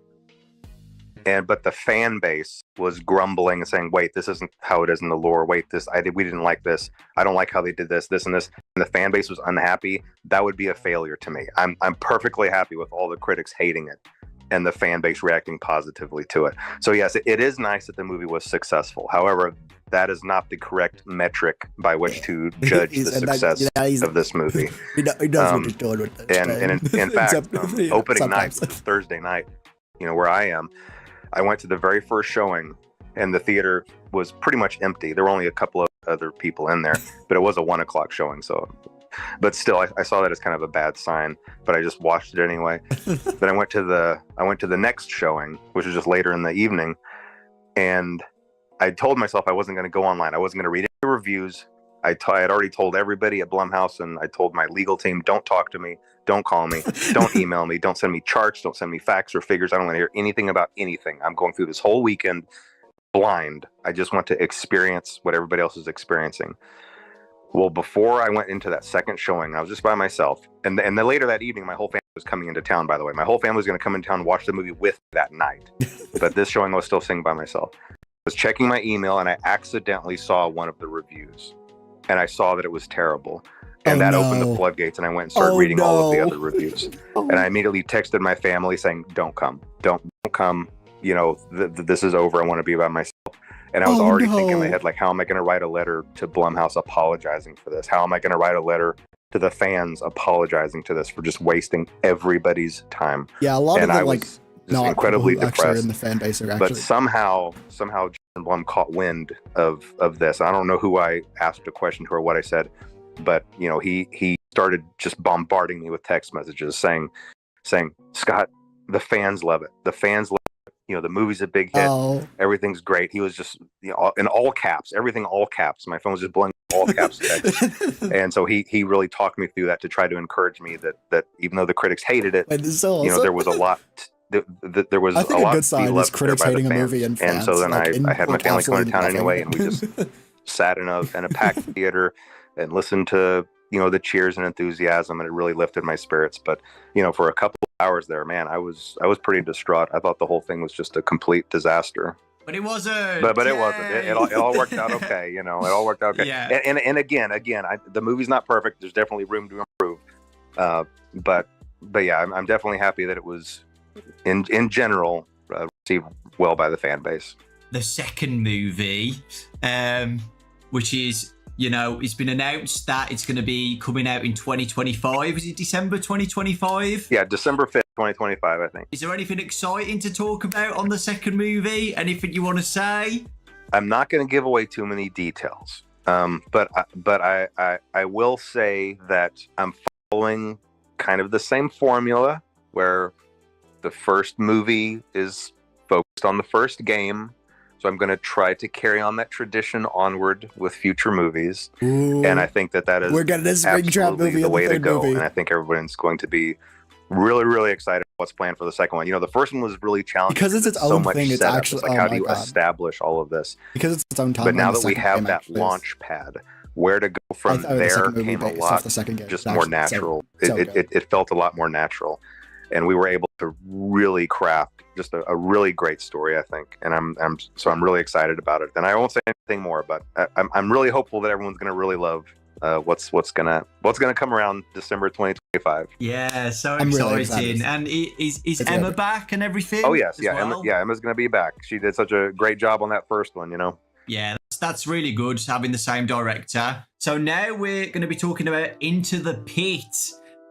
but the fan base was grumbling and saying, wait, this isn't how it is in the lore. Wait, we didn't like this. I don't like how they did this, and this. And the fan base was unhappy. That would be a failure to me. I'm perfectly happy with all the critics hating it and the fan base reacting positively to it. So yes, it is nice that the movie was successful. However, that is not the correct metric by which to judge the success of this movie. He knows what he's doing with it. And in fact, opening night, Thursday night, you know, where I am, I went to the very first showing, and the theater was pretty much empty. There were only a couple of other people in there, but it was a 1:00 showing. So, but still, I saw that as kind of a bad sign. But I just watched it anyway. Then I went to the next showing, which was just later in the evening, and I told myself I wasn't going to go online. I wasn't going to read any reviews. I had already told everybody at Blumhouse, and I told my legal team, don't talk to me, don't call me, don't email me, don't send me charts, don't send me facts or figures. I don't want to hear anything about anything. I'm going through this whole weekend blind. I just want to experience what everybody else is experiencing. Well, before I went into that second showing, I was just by myself. And then later that evening, my whole family was coming into town, by the way. My whole family was going to come into town and watch the movie with me that night. But this showing, I was still sitting by myself. I was checking my email, and I accidentally saw one of the reviews. And I saw that it was terrible. And that opened the floodgates, and I went and started reading all of the other reviews. And I immediately texted my family saying, don't come. Don't come. You know, this is over. I want to be by myself. And I was already thinking in my head, like, how am I going to write a letter to Blumhouse apologizing for this? How am I going to write a letter to the fans apologizing to this for just wasting everybody's time? Yeah, a lot and of the, I like, was just incredibly depressed. In the fan base are actually... But somehow Jason Blum caught wind of this. I don't know who I asked a question to or what I said, but you know, he started just bombarding me with text messages saying, Scott, the fans love it. The fans love it. You know, the movie's a big hit. Everything's great. He was just, you know, in all caps, everything all caps. My phone was just blowing all caps text. And so he really talked me through that to try to encourage me that even though the critics hated it, you know, there was a lot. There was I think a good sign is critics hating a movie and fans. And so then like, I had my family come to town anyway, and we just sat in a packed theater and listened to, you know, the cheers and enthusiasm, and it really lifted my spirits. But, you know, for a couple of hours there, man, I was pretty distraught. I thought the whole thing was just a complete disaster. But it wasn't. But it wasn't. It all worked out okay. You know, it all worked out okay. Yeah. And again, the movie's not perfect. There's definitely room to improve. But yeah, I'm definitely happy that it was in general received well by the fan base. The second movie, which is, you know, it's been announced that it's going to be coming out in 2025. Is it December 2025? Yeah, December 5th, 2025, I think. Is there anything exciting to talk about on the second movie? Anything you want to say? I'm not going to give away too many details, but I will say that I'm following kind of the same formula where the first movie is focused on the first game. So I'm going to try to carry on that tradition onward with future movies. Ooh. And I think that is We're getting this Springtrap movie the way to go. Movie. And I think everyone's going to be really, really excited about what's planned for the second one. You know, the first one was really challenging. Because it's its own thing. It's actually, like, how do you establish all of this? Because it's its own time. But now that we have that launch pad, where to go from there came a lot just more natural. It felt a lot more natural. And we were able to really craft just a really great story, I think. And I'm really excited about it. And I won't say anything more, but I'm really hopeful that everyone's going to really love what's gonna come around December 2025. Yeah, so exciting. Really and is Emma back and everything? Oh yes, Emma's gonna be back. She did such a great job on that first one, you know. Yeah, that's really good having the same director. So now we're going to be talking about Into the Pit,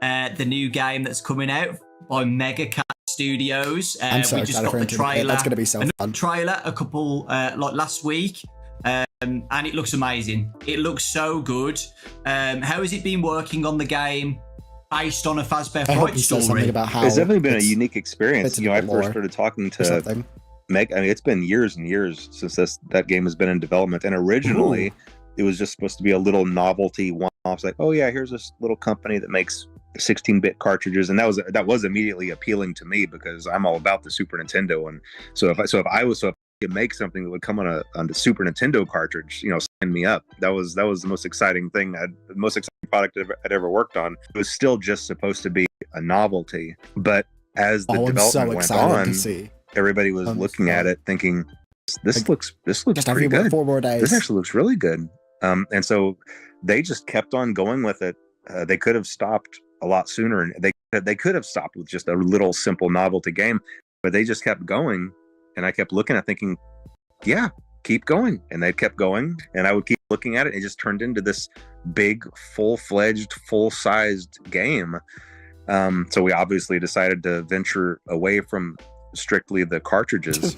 the new game that's coming out by Megacat Studios. I'm so excited for Into the Pit. That's going to be so fun. Trailer a couple like last week. And it looks amazing. It looks so good. How has it been working on the game based on a Fazbear Fright story? About how it's definitely been a unique experience. You know, I first started talking to Meg. I mean, it's been years and years since that game has been in development. And originally, it was just supposed to be a little novelty one-off. Like, oh yeah, here's this little company that makes 16-bit cartridges, and that was immediately appealing to me because I'm all about the Super Nintendo. And so if I could make something that would come on the Super Nintendo cartridge, you know, sign me up. That was the most exciting thing, the most exciting product I'd ever worked on. It was still just supposed to be a novelty, but as the development went on, everybody was looking at it thinking, this looks pretty good. 4 more days. This actually looks really good. And so they just kept on going with it. They could have stopped a lot sooner, and they could have stopped with just a little simple novelty game, but they just kept going. And I kept looking at thinking, yeah, keep going. And they kept going, and I would keep looking at it. It just turned into this big, full-fledged, full-sized game. So we obviously decided to venture away from strictly the cartridges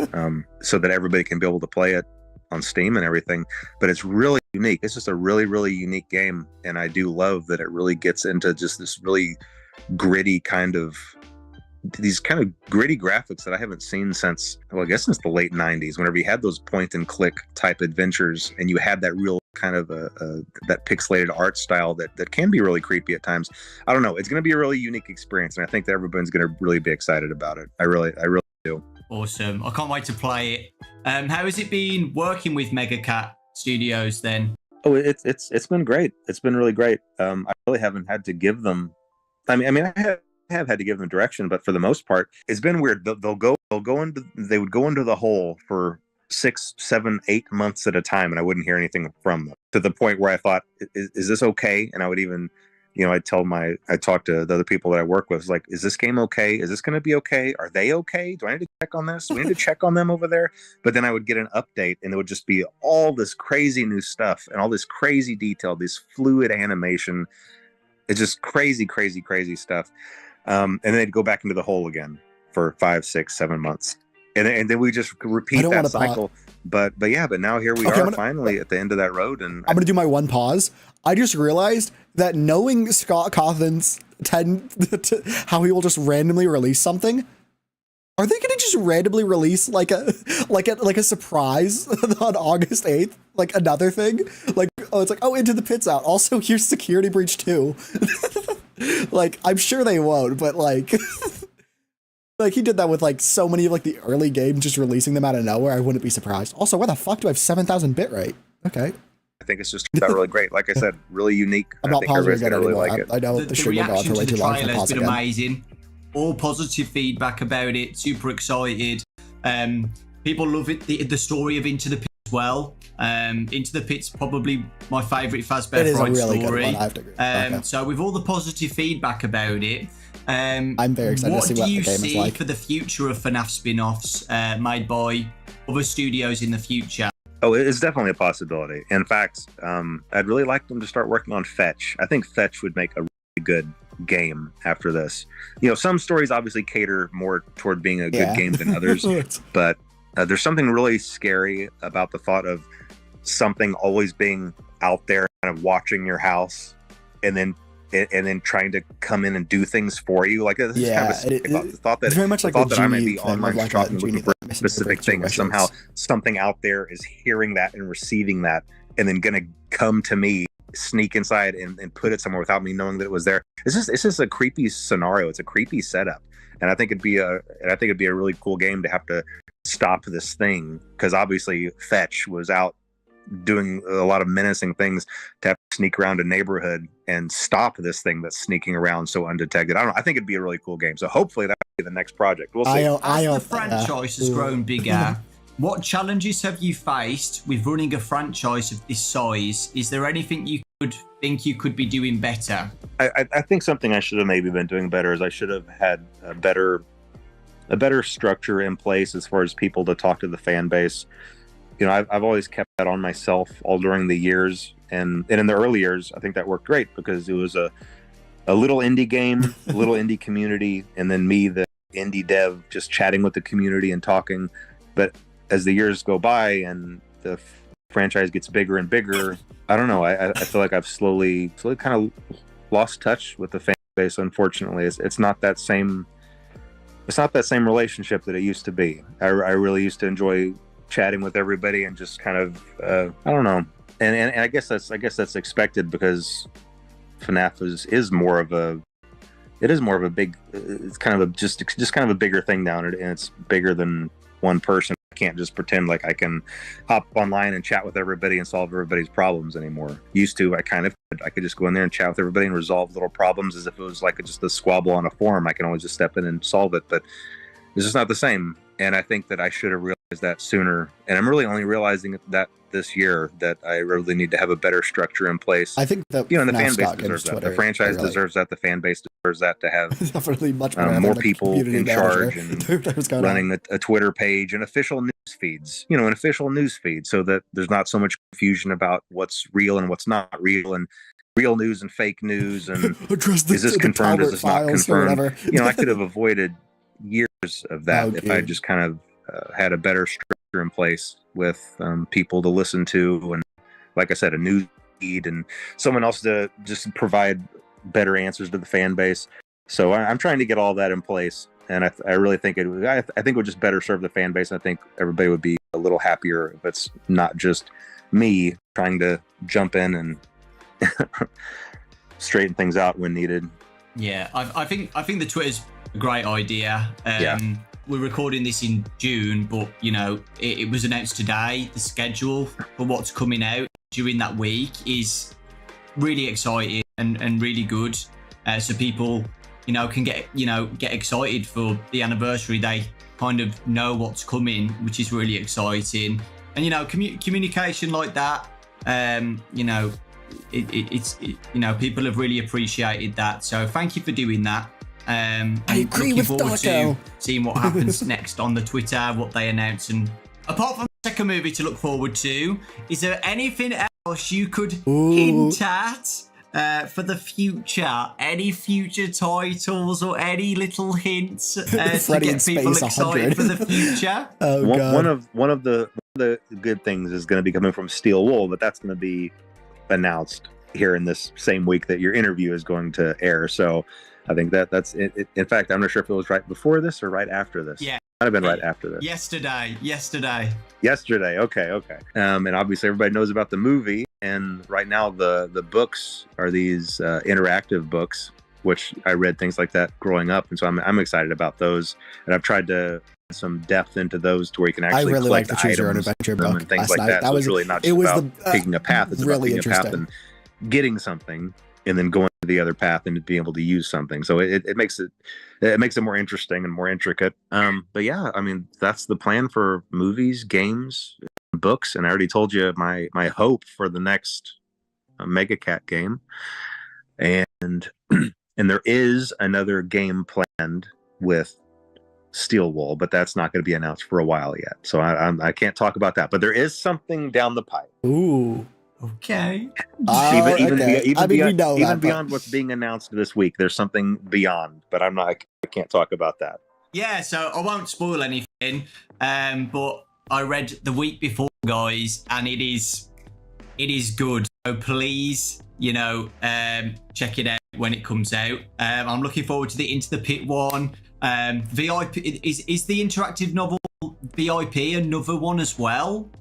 so that everybody can be able to play it on Steam and everything. But it's really unique. It's just a really, really unique game. And I do love that it really gets into just this really gritty these kind of gritty graphics that I haven't seen since the late 90s, whenever you had those point and click type adventures and you had that real kind of that pixelated art style that can be really creepy at times. I don't know. It's going to be a really unique experience, and I think that everyone's going to really be excited about it. I really do. Awesome. I can't wait to play it. How has it been working with MegaCat Studios then? Oh, it's been great. It's been really great. I really haven't had to give them. I mean, I have had to give them direction, but for the most part, it's been weird. They would go into the hole for 6, 7, 8 months at a time, and I wouldn't hear anything from them, to the point where I thought, is this okay? And I would even, I talk to the other people that I work with, like, is this game okay? Is this going to be okay? Are they okay? Do I need to check on this? Do we need to check on them over there? But then I would get an update, and it would just be all this crazy new stuff and all this crazy detail, this fluid animation. It's just crazy, crazy, crazy stuff. And then they'd go back into the hole again for 5, 6, 7 months. And then we just repeat that cycle. But now here we are finally at the end of that road. And I'm going to do my one pause. I just realized that knowing Scott Cawthon's how he will just randomly release something, are they going to just randomly release like a surprise on August 8th? Like another thing? Like, it's like, Into the Pit's out. Also, here's Security Breach 2. Like, I'm sure they won't, but like... Like, he did that with, like, so many of, like, the early games, just releasing them out of nowhere. I wouldn't be surprised. Also, why the fuck do I have 7,000 bitrate? Okay. I think it's just turned out really great. Like I said, really unique. I'm not pausing again anymore. Really like it. I know the stream will go on for way too long. The trailer has been amazing. All positive feedback about it. Super excited. People love it. The story of Into the Pit as well. Into the Pit's probably my favourite Fazbear Fright story. Good one, I have to agree. Okay. So with all the positive feedback about it, I'm very excited to see what the game is like. What do you see for the future of FNaF spin-offs made by other studios in the future? Oh, it's definitely a possibility. In fact, I'd really like them to start working on Fetch. I think Fetch would make a really good game after this. Some stories obviously cater more toward being a good game than others, but there's something really scary about the thought of something always being out there, kind of watching your house, and then trying to come in and do things for you. Like, this is kind of the thought that it's very much like the thought the that I might genie be online like shopping looking for a specific thing, and somehow something out there is hearing that and receiving that, and then gonna come to me, sneak inside and put it somewhere without me knowing that it was there. It's just a creepy scenario. It's a creepy setup, and I think it'd be a really cool game to have to stop this thing, because obviously Fetch was out doing a lot of menacing things, to have to sneak around a neighborhood and stop this thing that's sneaking around so undetected. I don't know. I think it'd be a really cool game. So hopefully that'll be the next project. We'll see. As the franchise has grown bigger, what challenges have you faced with running a franchise of this size? Is there anything you could be doing better? I think something I should have maybe been doing better is I should have had a better structure in place as far as people to talk to the fan base. I've always kept that on myself all during the years, and in the early years, I think that worked great because it was a little indie game, a little indie community, and then me, the indie dev, just chatting with the community and talking. But as the years go by and the franchise gets bigger and bigger, I don't know. I feel like I've slowly kind of lost touch with the fan base. Unfortunately, it's not that same. It's not that same relationship that it used to be. I really used to enjoy chatting with everybody and just kind of I don't know, and I guess that's expected, because FNaF is more of a big, it's kind of just kind of a bigger thing down, and it's bigger than one person. I can't just pretend like I can hop online and chat with everybody and solve everybody's problems anymore. Used to, I could just go in there and chat with everybody and resolve little problems as if it was like just a squabble on a forum. I can always just step in and solve it, but it's just not the same. And I think that I should have realized that sooner. And I'm really only realizing that this year, that I really need to have a better structure in place. I think that the fan base deserves that. The franchise deserves that. The fan base deserves that, to have definitely much more people in charge and running a Twitter page and official news feeds. An official news feed, so that there's not so much confusion about what's real and what's not real, and real news and fake news, and is this confirmed, is this not confirmed? I could have avoided years of that if I just kind of had a better structure in place with people to listen to, and like I said, a news feed and someone else to just provide better answers to the fan base. So I'm trying to get all that in place, and I really think I think it would just better serve the fan base. And I think everybody would be a little happier if it's not just me trying to jump in and straighten things out when needed. Yeah, I think the Twitter's a great idea. Yeah. We're recording this in June, but you know, it was announced today. The schedule for what's coming out during that week is really exciting and really good. So people, you know, can get excited for the anniversary. They kind of know what's coming, which is really exciting. And you know, communication like that, you know, it's you know, people have really appreciated that. So thank you for doing that. I agree with Dawko. To seeing what happens next on the Twitter, what they announce. And apart from the second movie to look forward to, is there anything else you could hint at for the future? Any future titles or any little hints to get people excited for the future? God. One of the good things is going to be coming from Steel Wool, but that's going to be announced here in this same week that your interview is going to air. So I think that's it. In fact, I'm not sure if it was right before this or right after this. Yeah, might have been right after this. Yesterday. Okay. And obviously everybody knows about the movie. And right now the books are these interactive books, which I read things like that growing up, and so I'm excited about those. And I've tried to add some depth into those to where you can actually really collect like the Choose Your Own Adventure book and things last like night. that. So it's really not just about picking a path. It's really about picking a path and getting something, and then going to the other path and being able to use something. So it makes it more interesting and more intricate. But yeah, I mean, that's the plan for movies, games, books. And I already told you my hope for the next Megacat game. And there is another game planned with Steel Wool, but that's not going to be announced for a while yet. So I can't talk about that. But there is something down the pipe. Ooh. Okay. Even beyond what's being announced this week, there's something beyond, but I can't talk about that. Yeah, so I won't spoil anything. But I read the week before, guys, and it is good. So please, you know, check it out when it comes out. I'm looking forward to the Into the Pit one. VIP is the interactive novel VIP another one as well?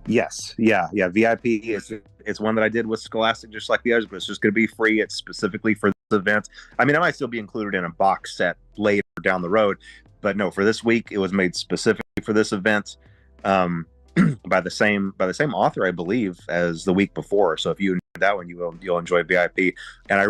Yes, yeah. VIP it's one that I did with Scholastic, just like the others, but it's just going to be free. It's specifically for this event. I mean, I might still be included in a box set later down the road, but no, for this week, it was made specifically for this event by the same author, I believe, as the week before. So if you enjoyed that one, you'll enjoy VIP. And I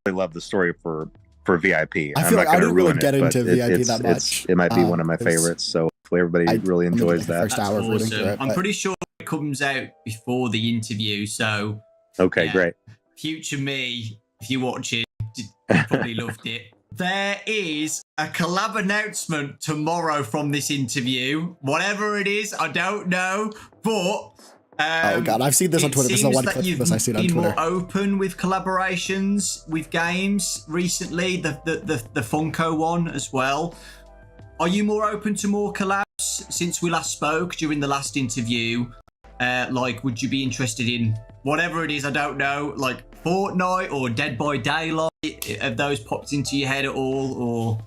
really love the story for VIP. I feel like I didn't really get into VIP that much. It might be one of my favorites. So hopefully everybody really enjoys that. That's awesome. I'm pretty sure it comes out before the interview. So okay, great. Future me, if you watch it, you probably loved it. There is a collab announcement tomorrow from this interview. Whatever it is, I don't know, but oh god, I've seen this on Twitter. There's no one clip of this I've seen on Twitter. You've been more open with collaborations with games recently. The Funko one as well. Are you more open to more collabs since we last spoke during the last interview? Like, would you be interested in whatever it is? I don't know, like Fortnite or Dead by Daylight. Have those popped into your head at all? Or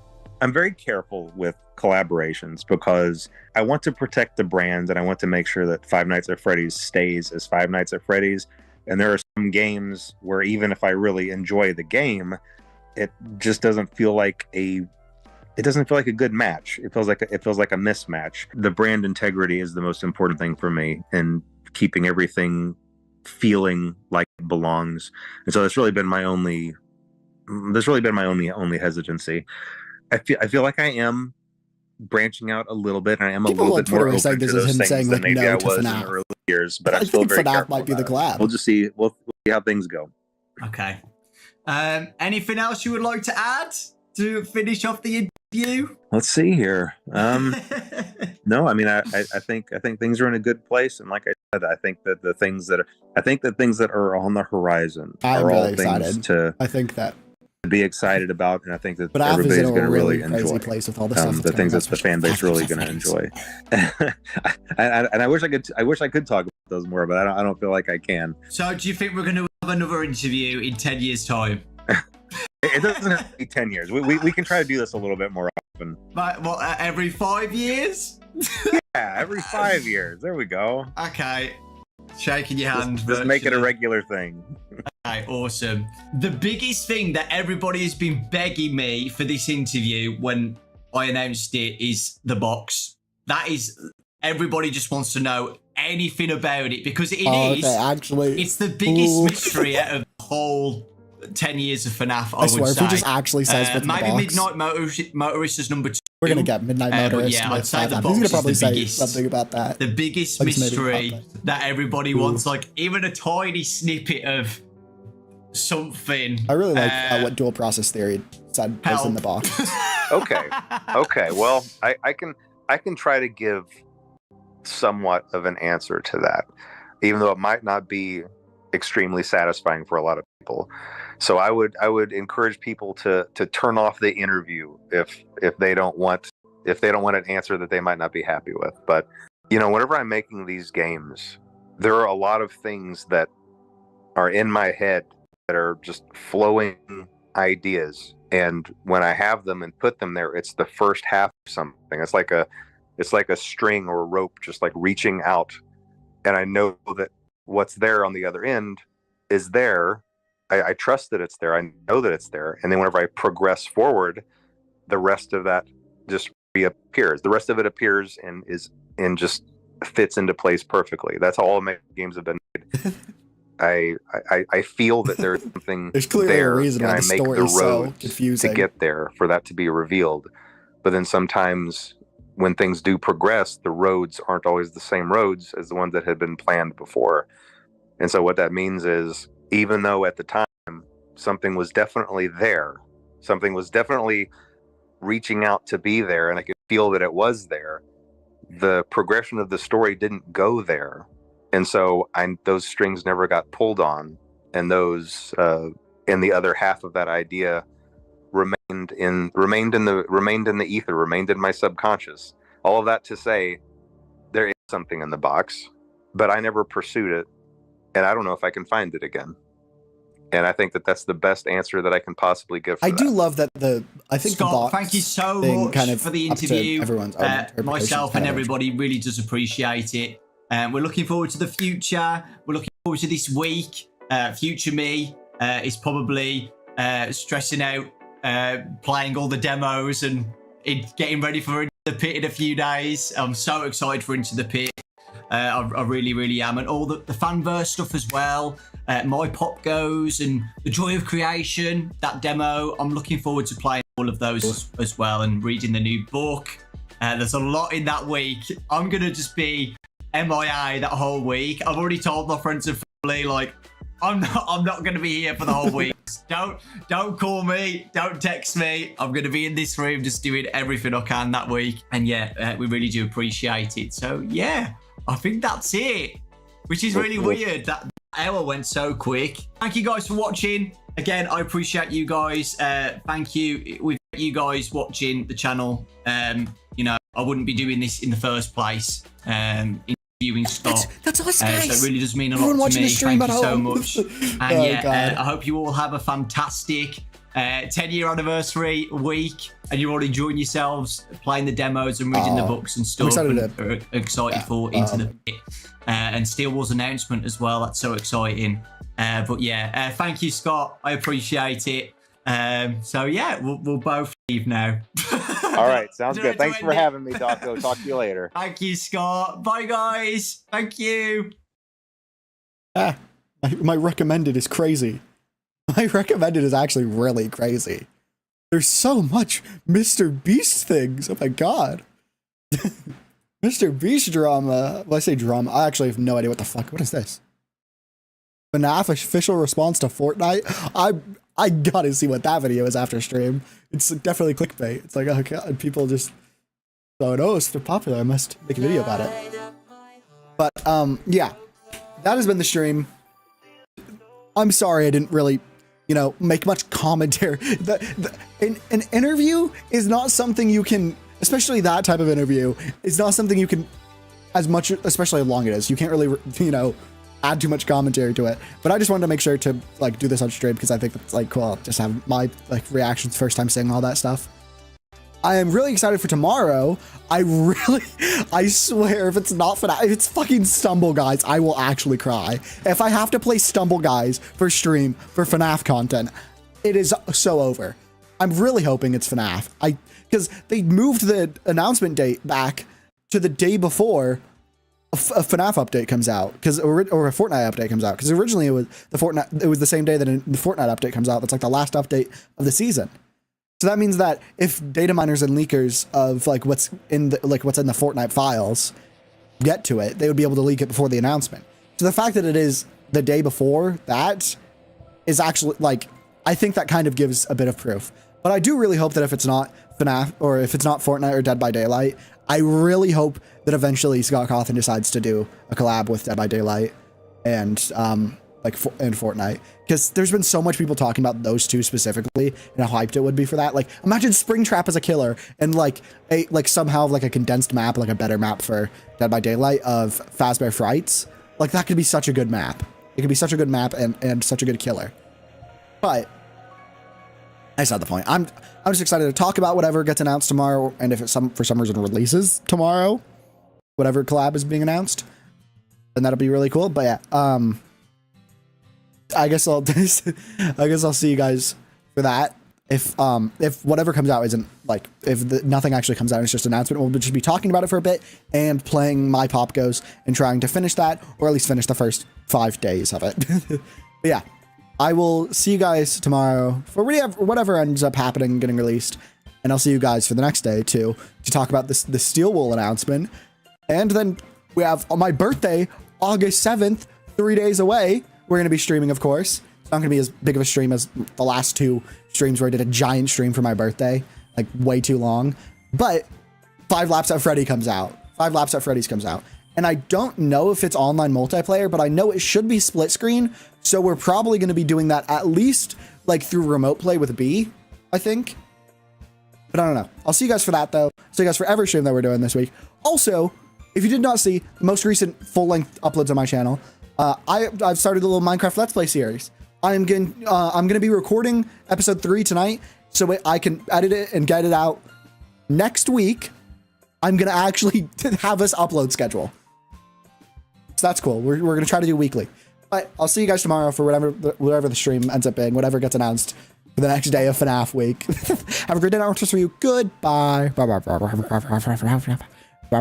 I'm very careful with collaborations because I want to protect the brand and I want to make sure that Five Nights at Freddy's stays as Five Nights at Freddy's. And there are some games where even if I really enjoy the game, it just doesn't feel like a good match. It feels like a mismatch. The brand integrity is the most important thing for me, and keeping everything feeling like it belongs. And so that's really been my only hesitancy. I feel like I am branching out a little bit, and I am a little bit more open to those things than maybe I was in the early years. But I'm still very careful. FNaF might be the collab. We'll just see. We'll see how things go. Okay. Anything else you would like to add to finish off the interview? Let's see here. No, I mean, I think things are in a good place, and like I said, I think that the things that are on the horizon are all things to be excited about, and I think that everybody's going to really enjoy. Place with all the stuff the things that the fan base really going to enjoy. And I wish I could talk about those more, but I don't feel like I can. So, do you think we're going to have another interview in 10 years' time? It doesn't have to be 10 years. We can try to do this a little bit more often. But what, every 5 years? Yeah, every 5 years. There we go. Okay. shaking your hand. Just make it a regular thing. Okay, awesome. The biggest thing that everybody has been begging me for this interview when I announced it is the box. That is, everybody just wants to know anything about it because it is. Okay, actually, it's the biggest mystery out of the whole 10 years of FNaF, I swear, would say. If he just actually says what's maybe in the box. Midnight Motorist is number 2. We're going to get Midnight Motorist. Yeah, I'd say the box He's going to probably is the say biggest, something about that. The biggest mystery that everybody wants, like even a tiny snippet of something. I really like what dual process theory said was in the box. Okay. Well, I can try to give somewhat of an answer to that, even though it might not be extremely satisfying for a lot of people. So I would encourage people to turn off the interview if they don't want an answer that they might not be happy with. But whenever I'm making these games, there are a lot of things that are in my head that are just flowing ideas, and when I have them and put them there, it's the first half of something. It's like a string or a rope just like reaching out, and I know that what's there on the other end is there. I trust that it's there. I know that it's there. And then whenever I progress forward, the rest of that just reappears. The rest of it appears and just fits into place perfectly. That's all my games have been made. I feel that there's something there's clearly there, a reason and why I the make story the is so road confusing to get there for that to be revealed. But then sometimes when things do progress, the roads aren't always the same roads as the ones that had been planned before. And so what that means is, even though at the time something was definitely there, something was definitely reaching out to be there, and I could feel that it was there, the progression of the story didn't go there. And so those strings never got pulled on, and those and the other half of that idea remained in the ether, remained in my subconscious. All of that to say, there is something in the box, but I never pursued it, and I don't know if I can find it again. And I think that that's the best answer that I can possibly give. I do love that I think Scott, the box thank you so much kind of for the interview. Myself and everybody really does appreciate it. We're looking forward to the future. We're looking forward to this week. Future me is probably stressing out, playing all the demos and getting ready for Into the Pit in a few days. I'm so excited for Into the Pit. I really, really am. And all the fanverse stuff as well. My Pop Goes and the Joy of Creation, that demo. I'm looking forward to playing all of those as well and reading the new book. There's a lot in that week. I'm going to just be MIA that whole week. I've already told my friends and family, like, I'm not going to be here for the whole week. Don't call me. Don't text me. I'm going to be in this room just doing everything I can that week. And yeah, we really do appreciate it. So yeah, I think that's it, which is really weird. That hour went so quick. Thank you guys for watching. Again, I appreciate you guys. Thank you. With you guys watching the channel, I wouldn't be doing this in the first place. Interviewing Scott. That's us, guys. So it really does mean a lot to me. Thank you so much. And I hope you all have a fantastic 10-year anniversary week, and you're all enjoying yourselves playing the demos and reading the books and stuff. I'm excited for Into the Pit and Steel Wars announcement as well. That's so exciting. But yeah, thank you, Scott. I appreciate it. So yeah, we'll both leave now. All right, sounds good. Thanks for having me, Dawko. Talk to you later. Thank you, Scott. Bye, guys. Thank you. My recommended is crazy. My recommended is actually really crazy. There's so much Mr. Beast things. Oh my god. Mr. Beast drama. Well, I say drama. I actually have no idea what the fuck. What is this? FNaF official response to Fortnite. I gotta see what that video is after stream. It's definitely clickbait. It's like, oh god, people just don't know if they're popular. I must make a video about it. But yeah, that has been the stream. I'm sorry I didn't really, make much commentary. An interview is not something you can, especially that type of interview, is not something you can, as much, especially how long it is. You can't really, add too much commentary to it. But I just wanted to make sure to do this on stream because I think it's cool. I'll just have my reactions first time saying all that stuff. I am really excited for tomorrow. I swear, if it's not FNaF, if it's fucking Stumble Guys, I will actually cry. If I have to play Stumble Guys for stream for FNaF content, it is so over. I'm really hoping it's FNaF. Because they moved the announcement date back to the day before a FNaF update comes out, or a Fortnite update comes out. Because originally it was the same day that the Fortnite update comes out. That's like the last update of the season. So that means that if data miners and leakers of like what's in the Fortnite files get to it, they would be able to leak it before the announcement. So the fact that it is the day before that is actually like, I think that kind of gives a bit of proof. But I do really hope that if it's not FNaF or if it's not Fortnite or Dead by Daylight, I really hope that eventually Scott Cawthon decides to do a collab with Dead by Daylight and and Fortnite, because there's been so much people talking about those two specifically and how hyped it would be for that. Like, imagine Springtrap as a killer and somehow like a condensed map, like a better map for Dead by Daylight of Fazbear Frights. Like, that could be such a good map. It could be such a good map and such a good killer. But that's not the point. I'm just excited to talk about whatever gets announced tomorrow, and if it for some reason releases tomorrow, whatever collab is being announced, then that'll be really cool. But yeah, I guess I'll see you guys for that. If whatever comes out isn't like, if nothing actually comes out and it's just an announcement, we'll just be talking about it for a bit and playing My Pop Goes and trying to finish that, or at least finish the first 5 days of it. But yeah, I will see you guys tomorrow for whatever ends up happening and getting released, and I'll see you guys for the next day too to talk about the Steel Wool announcement. And then we have on my birthday, August 7th, 3 days away. We're going to be streaming, of course. It's not going to be as big of a stream as the last 2 streams where I did a giant stream for my birthday, like way too long. But 5 Laps at Freddy comes out. 5 Laps at Freddy's comes out. And I don't know if it's online multiplayer, but I know it should be split screen. So we're probably going to be doing that at least like through remote play with B, I think. But I don't know. I'll see you guys for that, though. See you guys for every stream that we're doing this week. Also, if you did not see the most recent full-length uploads on my channel, I've started a little Minecraft Let's Play series. I'm gonna be recording episode 3 tonight, so I can edit it and get it out next week. I'm gonna actually have this upload schedule, so that's cool. We're gonna try to do weekly. But I'll see you guys tomorrow for whatever the stream ends up being, whatever gets announced for the next day of FNaF week. Have a great day. I'll for you. Goodbye.